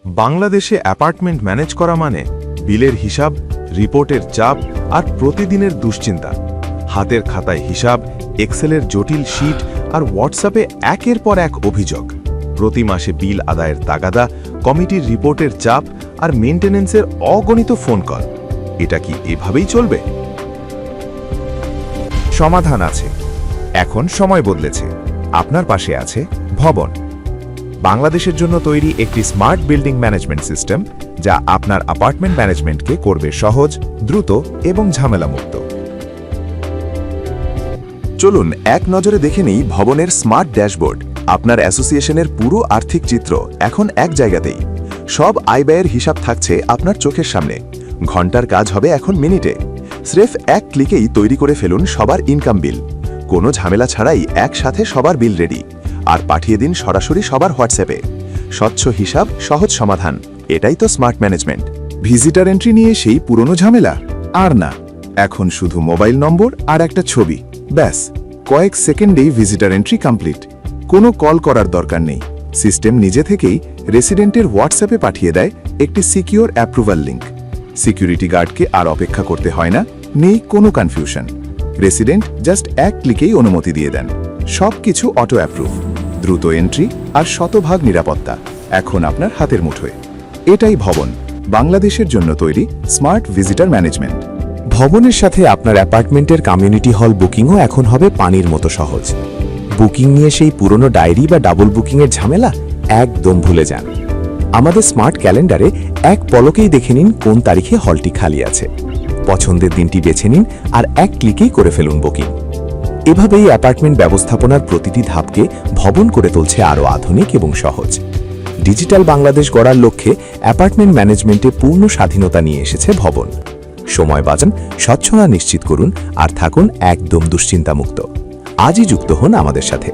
বাংলাদেশে apartment manage করা মানে বিলের হিসাব, রিপোর্টের চাপ আর প্রতিদিনের দুশ্চিন্তা। হাতের খাতায় হিসাব, এক্সেলের জটিল শিট আর হোয়াটসঅ্যাপে একের পর এক অভিযোগ। প্রতি মাসে বিল আদায়ের তাগাদা, কমিটির রিপোর্টের চাপ আর মেইনটেনেন্সের অগণিত ফোন কল। এটা কি এভাবেই চলবে? সমাধান আছে। এখন সময় বদলেছে। আপনার পাশে আছে ভবন, বাংলাদেশের জন্য তৈরি একটি স্মার্ট বিল্ডিং ম্যানেজমেন্ট সিস্টেম, যা আপনার অ্যাপার্টমেন্ট ম্যানেজমেন্টকে করবে সহজ, দ্রুত এবং ঝামেলামুক্ত। চলুন এক নজরে দেখে নিই ভবনের স্মার্ট ড্যাশবোর্ড। আপনার অ্যাসোসিয়েশনের পুরো আর্থিক চিত্র এখন এক জায়গাতেই। সব আয় ব্যয়ের হিসাব থাকছে আপনার চোখের সামনে। ঘন্টার কাজ হবে এখন মিনিটে। স্রেফ এক ক্লিকেই তৈরি করে ফেলুন সবার ইনকাম বিল। কোনো ঝামেলা ছাড়াই একসাথে সবার বিল রেডি, আর পাঠিয়ে দিন সরাসরি সবার হোয়াটসঅ্যাপে। স্বচ্ছ হিসাব, সহজ সমাধান, এটাই তো স্মার্ট ম্যানেজমেন্ট। ভিজিটার এন্ট্রি নিয়ে সেই পুরনো ঝামেলা আর না। এখন শুধু মোবাইল নম্বর আর একটা ছবি, ব্যাস কয়েক সেকেন্ডেই ভিজিটার এন্ট্রি কমপ্লিট। কোনো কল করার দরকার নেই। সিস্টেম নিজে থেকেই রেসিডেন্টের হোয়াটসঅ্যাপে পাঠিয়ে দেয় একটি সিকিউর অ্যাপ্রুভাল লিঙ্ক। সিকিউরিটি গার্ডকে আর অপেক্ষা করতে হয় না, নেই কোনো কনফিউশন। রেসিডেন্ট জাস্ট এক ক্লিকেই অনুমতি দিয়ে দেন। সব কিছু অটো অ্যাপ্রুভ, দ্রুত এন্ট্রি আর শতভাগ নিরাপত্তা এখন আপনার হাতের মুঠোয়। এটাই ভবন, বাংলাদেশের জন্য তৈরি স্মার্ট ভিজিটার ম্যানেজমেন্ট। ভবনের সাথে আপনার অ্যাপার্টমেন্টের কমিউনিটি হল বুকিংও এখন হবে পানির মতো সহজ। বুকিং নিয়ে সেই পুরনো ডায়েরি বা ডাবল বুকিংয়ের ঝামেলা একদম ভুলে যান। আমাদের স্মার্ট ক্যালেন্ডারে এক পলকেই দেখে নিন কোন তারিখে হলটি খালি আছে। পছন্দের দিনটি বেছে নিন আর এক ক্লিকেই করে ফেলুন বুকিং। এভাবেই অ্যাপার্টমেন্ট ব্যবস্থাপনার প্রতিটি ধাপকে ভবন করে তুলছে আরও আধুনিক এবং সহজ। ডিজিটাল বাংলাদেশ গড়ার লক্ষ্যে অ্যাপার্টমেন্ট ম্যানেজমেন্টে পূর্ণ স্বাধীনতা নিয়ে এসেছে ভবন। সময় বাঁচান, স্বচ্ছতা নিশ্চিত করুন আর থাকুন একদম দুশ্চিন্তামুক্ত। আজই যুক্ত হন আমাদের সাথে।